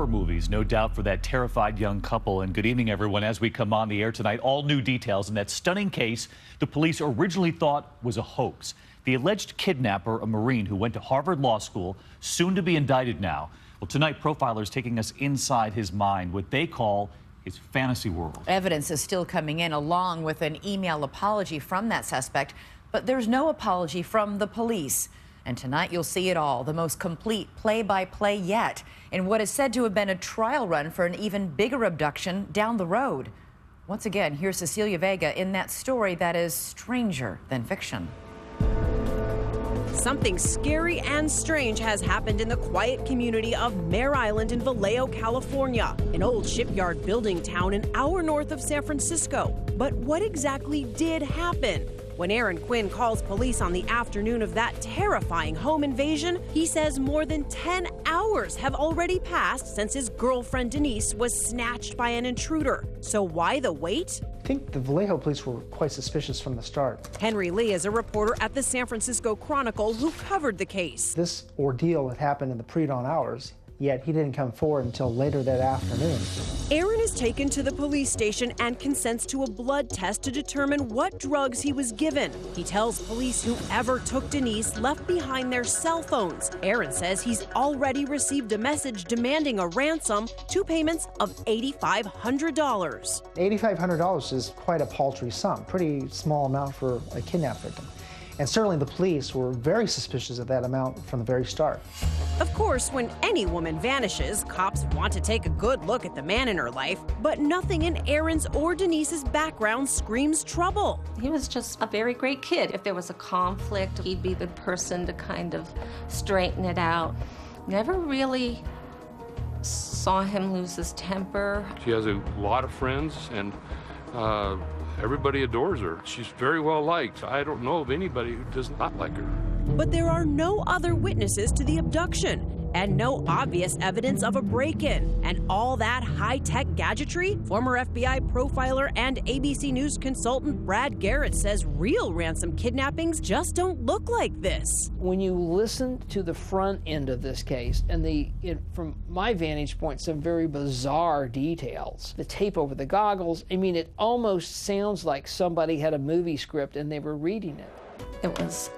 horror movies, no doubt, for that terrified young couple. And good evening, everyone. As we come on the air tonight, all new details in that stunning case the police originally thought was a hoax. The alleged kidnapper, a Marine who went to Harvard Law School, soon to be indicted now. Well, tonight, profilers taking us inside his mind, what they call his fantasy world. Evidence is still coming in, along with an email apology from that suspect, but there's no apology from the police. And tonight you'll see it all, the most complete play-by-play yet, in what is said to have been a trial run for an even bigger abduction down the road. Once again, here's Cecilia Vega in that story that is stranger than fiction. Something scary and strange has happened in the quiet community of Mare Island in Vallejo, California, an old shipyard building town an hour north of San Francisco. But what exactly did happen? When Aaron Quinn calls police on the afternoon of that terrifying home invasion, he says more than 10 hours have already passed since his girlfriend Denise was snatched by an intruder. So why the wait? I think the Vallejo police were quite suspicious from the start. Henry Lee is a reporter at the San Francisco Chronicle who covered the case. This ordeal had happened in the pre-dawn hours, yet he didn't come forward until later that afternoon. Aaron is taken to the police station and consents to a blood test to determine what drugs he was given. He tells police whoever took Denise left behind their cell phones. Aaron says he's already received a message demanding a ransom, 2 payments of $8,500. $8,500 is quite a paltry sum, pretty small amount for a kidnap victim. And certainly the police were very suspicious of that amount from the very start. Of course, when any woman vanishes, cops want to take a good look at the man in her life, but nothing in Aaron's or Denise's background screams trouble. He was just a very great kid. If there was a conflict, he'd be the person to kind of straighten it out. Never really saw him lose his temper. She has a lot of friends, and everybody adores her. She's very well liked. I don't know of anybody who does not like her. But there are no other witnesses to the abduction and no obvious evidence of a break-in. And all that high-tech gadgetry? Former FBI profiler and ABC News consultant Brad Garrett says real ransom kidnappings just don't look like this. When you listen to the front end of this case, and from my vantage point, some very bizarre details. The tape over the goggles, I mean, it almost sounds like somebody had a movie script and they were reading it. It was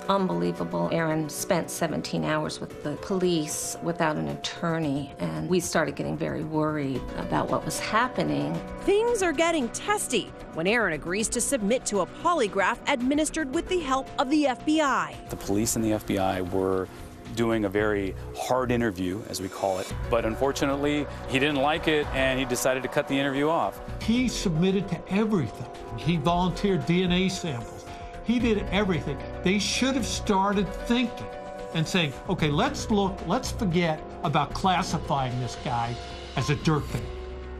unbelievable. Aaron spent 17 hours with the police without an attorney, and we started getting very worried about what was happening. Things are getting testy when Aaron agrees to submit to a polygraph administered with the help of the FBI. The police and the FBI were doing a very hard interview, as we call it, but unfortunately, he didn't like it, and he decided to cut the interview off. He submitted to everything. He volunteered DNA samples. He did everything. They should have started thinking and saying, okay, let's forget about classifying this guy as a dirtbag.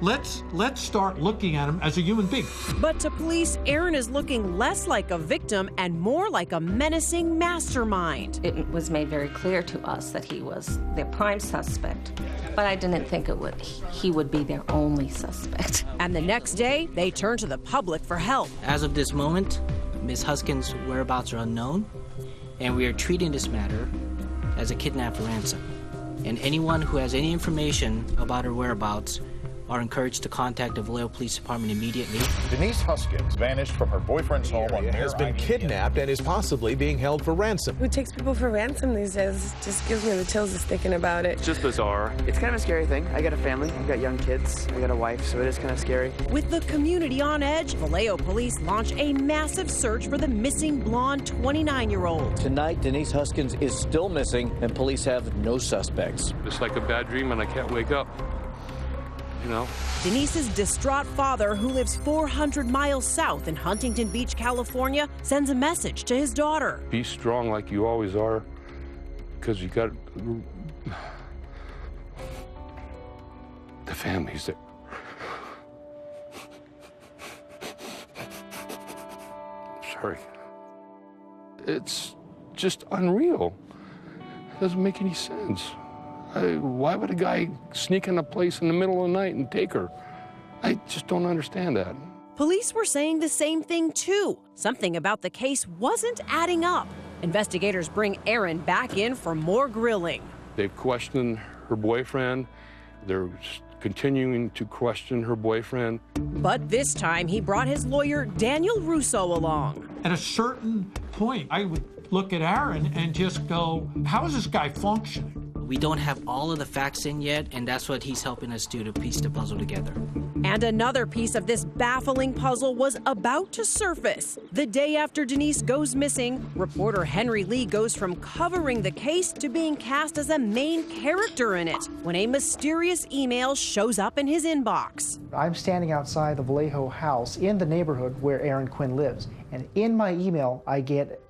Let's start looking at him as a human being. But to police, Aaron is looking less like a victim and more like a menacing mastermind. It was made very clear to us that he was their prime suspect, but I didn't think he would be their only suspect. And the next day, they turn to the public for help. As of this moment, Ms. Huskins' whereabouts are unknown, and we are treating this matter as a kidnap for ransom. And anyone who has any information about her whereabouts are encouraged to contact the Vallejo Police Department immediately. Denise Huskins vanished from her boyfriend's home on has been kidnapped and is possibly being held for ransom. Who takes people for ransom these days? Just gives me the chills just thinking about it. It's just bizarre. It's kind of a scary thing. I got a family, I've got young kids, I got a wife, so it is kind of scary. With the community on edge, Vallejo police launch a massive search for the missing blonde 29-year-old. Tonight, Denise Huskins is still missing, and police have no suspects. It's like a bad dream, and I can't wake up. You know? Denise's distraught father, who lives 400 miles south in Huntington Beach, California, sends a message to his daughter. Be strong like you always are, because you got the families that... Sorry. It's just unreal. It doesn't make any sense. Why would a guy sneak in a place in the middle of the night and take her? I just don't understand that. Police were saying the same thing, too. Something about the case wasn't adding up. Investigators bring Aaron back in for more grilling. They've questioned her boyfriend, They're continuing to question her boyfriend. But this time he brought his lawyer, Daniel Russo, along. At a certain point, I would look at Aaron and just go, how is this guy functioning? We don't have all of the facts in yet, and that's what he's helping us do, to piece the puzzle together. And another piece of this baffling puzzle was about to surface. The day after Denise goes missing, reporter Henry Lee goes from covering the case to being cast as a main character in it when a mysterious email shows up in his inbox. I'm standing outside the Vallejo house in the neighborhood where Aaron Quinn lives, and in my email I get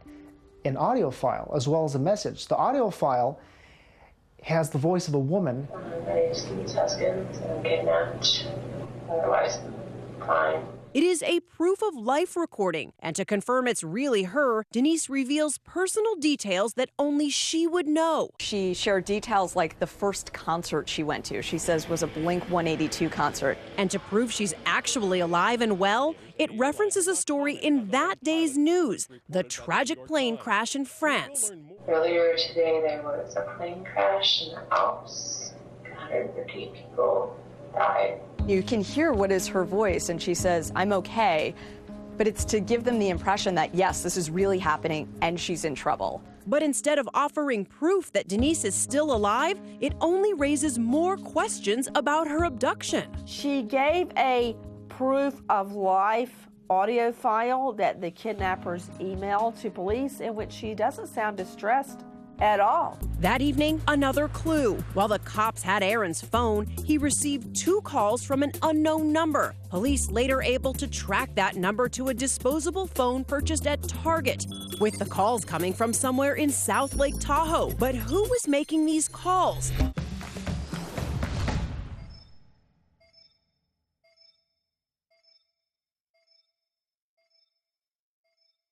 an audio file as well as a message. The audio file has the voice of a woman. My name's Denise Huskins, and I'm kidnapped. Otherwise, fine. It is a proof of life recording, and to confirm it's really her, Denise reveals personal details that only she would know. She shared details like the first concert she went to, she says was a Blink 182 concert. And to prove she's actually alive and well, it references a story in that day's news, the tragic plane crash in France. Earlier today, there was a plane crash in the ALPS. 150 people died. You can hear what is her voice, and she says, I'm okay, but it's to give them the impression that, yes, this is really happening, and she's in trouble. But instead of offering proof that Denise is still alive, it only raises more questions about her abduction. She gave a proof of life audio file that the kidnappers emailed to police, in which she doesn't sound distressed at all. That evening, another clue. While the cops had Aaron's phone, he received 2 calls from an unknown number. Police later able to track that number to a disposable phone purchased at Target, with the calls coming from somewhere in South Lake Tahoe. But who was making these calls?